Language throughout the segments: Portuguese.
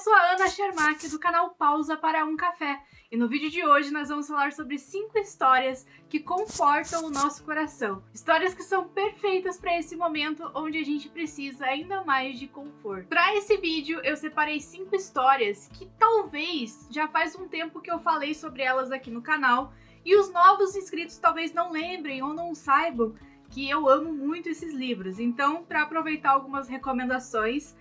sou a Ana Schermack do canal Pausa para um Café e no vídeo de hoje nós vamos falar sobre 5 histórias que confortam o nosso coração. Histórias que são perfeitas para esse momento onde a gente precisa ainda mais de conforto. Para esse vídeo eu separei 5 histórias que talvez já faz um tempo que eu falei sobre elas aqui no canal e os novos inscritos talvez não lembrem ou não saibam que eu amo muito esses livros. Então, para aproveitar algumas recomendações,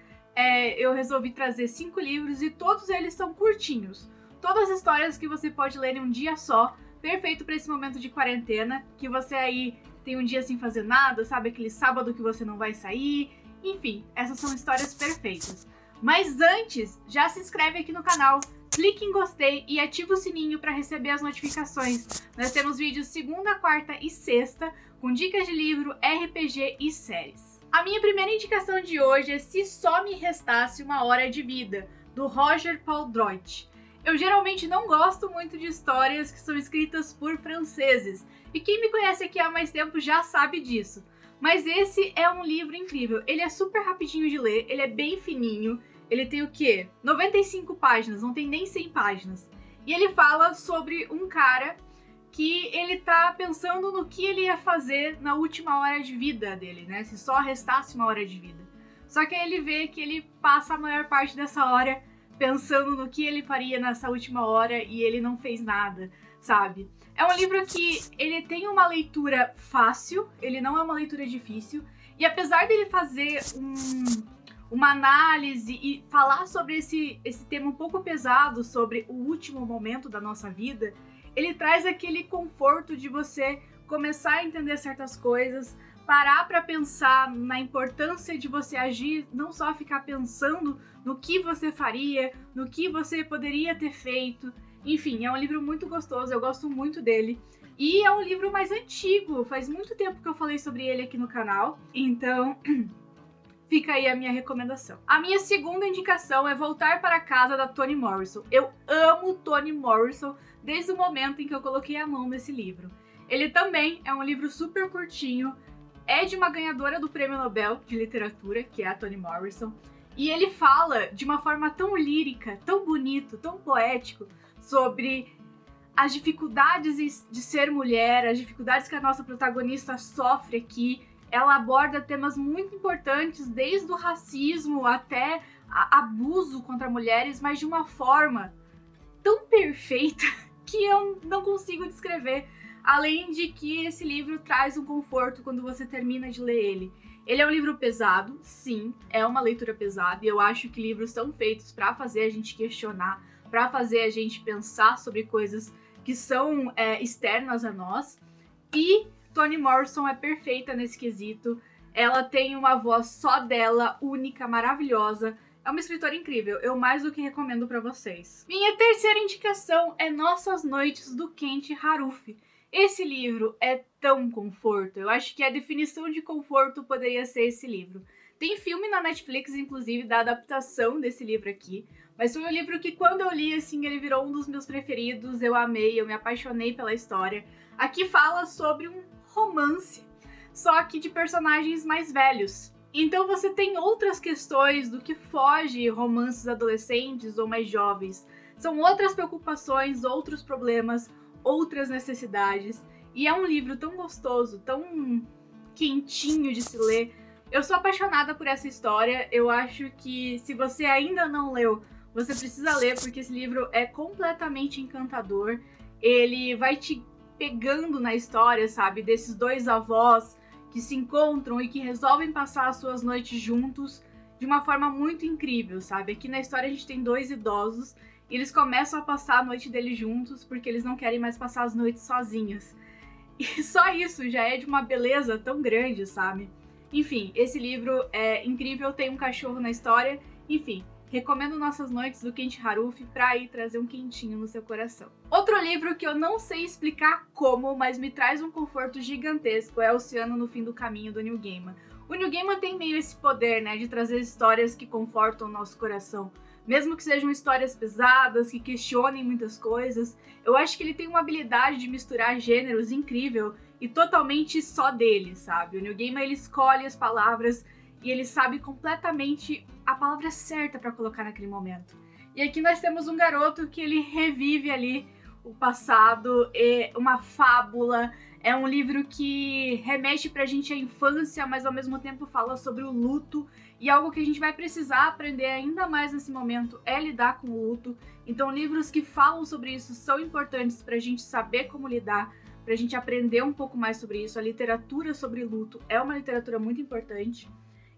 eu resolvi trazer 5 livros e todos eles são curtinhos. Todas as histórias que você pode ler em um dia só, perfeito para esse momento de quarentena, que você aí tem um dia sem fazer nada, sabe? Aquele sábado que você não vai sair. Enfim, essas são histórias perfeitas. Mas antes, já se inscreve aqui no canal, clique em gostei e ativa o sininho para receber as notificações. Nós temos vídeos segunda, quarta e sexta, com dicas de livro, RPG e séries. A minha primeira indicação de hoje é Se Só Me Restasse Uma Hora de Vida, do Roger Paldoit. Eu geralmente não gosto muito de histórias que são escritas por franceses, e quem me conhece aqui há mais tempo já sabe disso. Mas esse é um livro incrível, ele é super rapidinho de ler, ele é bem fininho, ele tem o quê? 95 páginas, não tem nem 100 páginas. E ele fala sobre um cara que ele tá pensando no que ele ia fazer na última hora de vida dele, né? Se só restasse uma hora de vida. Só que aí ele vê que ele passa a maior parte dessa hora pensando no que ele faria nessa última hora e ele não fez nada, sabe? É um livro que ele tem uma leitura fácil, ele não é uma leitura difícil, e apesar dele fazer uma análise e falar sobre esse tema um pouco pesado, sobre o último momento da nossa vida, ele traz aquele conforto de você começar a entender certas coisas, parar para pensar na importância de você agir, não só ficar pensando no que você faria, no que você poderia ter feito. Enfim, é um livro muito gostoso, eu gosto muito dele. E é um livro mais antigo, faz muito tempo que eu falei sobre ele aqui no canal, então fica aí a minha recomendação. A minha segunda indicação é Voltar para Casa, da Toni Morrison. Eu amo Toni Morrison desde o momento em que eu coloquei a mão nesse livro. Ele também é um livro super curtinho, é de uma ganhadora do Prêmio Nobel de Literatura, que é a Toni Morrison, e ele fala de uma forma tão lírica, tão bonito, tão poético, sobre as dificuldades de ser mulher, as dificuldades que a nossa protagonista sofre aqui. Ela aborda temas muito importantes, desde o racismo até abuso contra mulheres, mas de uma forma tão perfeita que eu não consigo descrever. Além de que esse livro traz um conforto quando você termina de ler ele. Ele é um livro pesado, sim, é uma leitura pesada, e eu acho que livros são feitos para fazer a gente questionar, para fazer a gente pensar sobre coisas que são externas a nós. E Toni Morrison é perfeita nesse quesito, ela tem uma voz só dela, única, maravilhosa, é uma escritora incrível, eu mais do que recomendo para vocês. Minha terceira indicação é Nossas Noites, do Kent Haruf. Esse livro é tão conforto, eu acho que a definição de conforto poderia ser esse livro. Tem filme na Netflix, inclusive, da adaptação desse livro aqui, mas foi um livro que quando eu li, assim, ele virou um dos meus preferidos, eu amei, eu me apaixonei pela história. Aqui fala sobre um romance, só que de personagens mais velhos. Então você tem outras questões do que foge romances adolescentes ou mais jovens. São outras preocupações, outros problemas, outras necessidades. E é um livro tão gostoso, tão quentinho de se ler. Eu sou apaixonada por essa história. Eu acho que se você ainda não leu, você precisa ler, porque esse livro é completamente encantador. Ele vai te pegando na história, sabe? Desses dois avós que se encontram e que resolvem passar as suas noites juntos de uma forma muito incrível, sabe? Aqui na história a gente tem 2 idosos e eles começam a passar a noite deles juntos porque eles não querem mais passar as noites sozinhos. E só isso já é de uma beleza tão grande, sabe? Enfim, esse livro é incrível, tem um cachorro na história, enfim. Recomendo Nossas Noites, do Kent Haruf, pra ir trazer um quentinho no seu coração. Outro livro que eu não sei explicar como, mas me traz um conforto gigantesco, é Oceano no Fim do Caminho, do Neil Gaiman. O Neil Gaiman tem meio esse poder, né, de trazer histórias que confortam o nosso coração. Mesmo que sejam histórias pesadas, que questionem muitas coisas, eu acho que ele tem uma habilidade de misturar gêneros incrível e totalmente só dele, sabe? O Neil Gaiman, ele escolhe as palavras e ele sabe completamente a palavra certa para colocar naquele momento. E aqui nós temos um garoto que ele revive ali o passado, uma fábula. É um livro que remete pra gente à infância, mas ao mesmo tempo fala sobre o luto. E algo que a gente vai precisar aprender ainda mais nesse momento é lidar com o luto. Então livros que falam sobre isso são importantes pra gente saber como lidar, pra gente aprender um pouco mais sobre isso. A literatura sobre luto é uma literatura muito importante.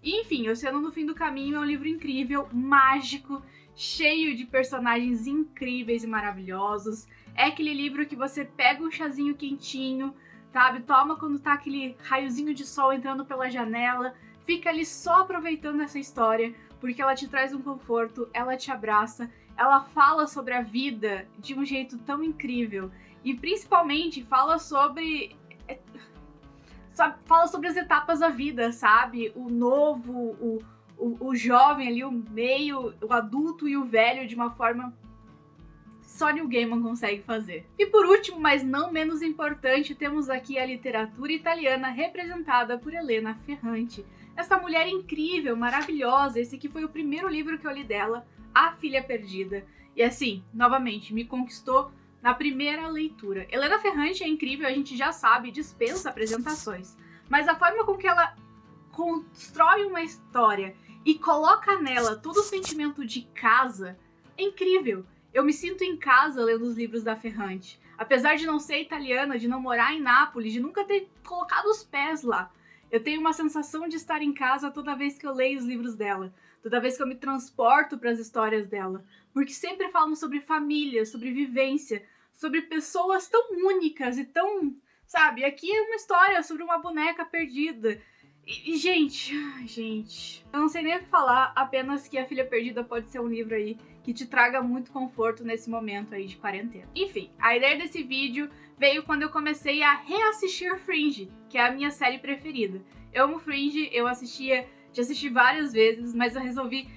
E enfim, Oceano no Fim do Caminho é um livro incrível, mágico, cheio de personagens incríveis e maravilhosos. É aquele livro que você pega um chazinho quentinho, sabe? Toma quando tá aquele raiozinho de sol entrando pela janela, fica ali só aproveitando essa história, porque ela te traz um conforto, ela te abraça, ela fala sobre a vida de um jeito tão incrível. E principalmente fala sobre as etapas da vida, sabe? O novo, o jovem ali, o meio, o adulto e o velho de uma forma só Neil Gaiman consegue fazer. E por último, mas não menos importante, temos aqui a literatura italiana representada por Elena Ferrante. Essa mulher incrível, maravilhosa, esse aqui foi o primeiro livro que eu li dela, A Filha Perdida. E assim, novamente, me conquistou na primeira leitura. Elena Ferrante é incrível, a gente já sabe, dispensa apresentações. Mas a forma com que ela constrói uma história e coloca nela todo o sentimento de casa é incrível. Eu me sinto em casa lendo os livros da Ferrante. Apesar de não ser italiana, de não morar em Nápoles, de nunca ter colocado os pés lá, eu tenho uma sensação de estar em casa toda vez que eu leio os livros dela, toda vez que eu me transporto para as histórias dela, porque sempre falam sobre família, sobre vivência, sobre pessoas tão únicas e tão, sabe, aqui é uma história sobre uma boneca perdida. E gente, eu não sei nem o que falar, apenas que A Filha Perdida pode ser um livro aí que te traga muito conforto nesse momento aí de quarentena. Enfim, a ideia desse vídeo veio quando eu comecei a reassistir Fringe, que é a minha série preferida. Eu amo Fringe, já assisti várias vezes, mas eu resolvi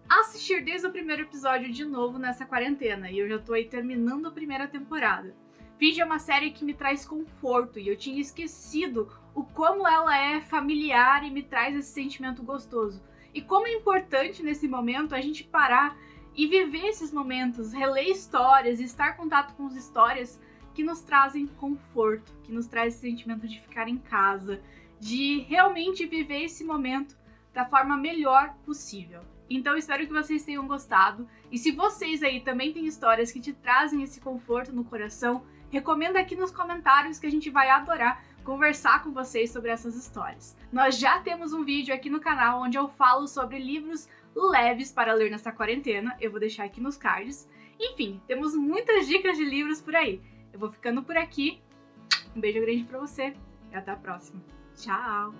assistir desde o primeiro episódio de novo nessa quarentena, e eu já tô aí terminando a primeira temporada. Fringe é uma série que me traz conforto, e eu tinha esquecido o como ela é familiar e me traz esse sentimento gostoso. E como é importante nesse momento a gente parar e viver esses momentos, reler histórias e estar em contato com as histórias que nos trazem conforto, que nos traz esse sentimento de ficar em casa, de realmente viver esse momento da forma melhor possível. Então espero que vocês tenham gostado, e se vocês aí também têm histórias que te trazem esse conforto no coração, recomenda aqui nos comentários que a gente vai adorar conversar com vocês sobre essas histórias. Nós já temos um vídeo aqui no canal onde eu falo sobre livros leves para ler nessa quarentena, eu vou deixar aqui nos cards. Enfim, temos muitas dicas de livros por aí. Eu vou ficando por aqui, um beijo grande pra você e até a próxima. Tchau!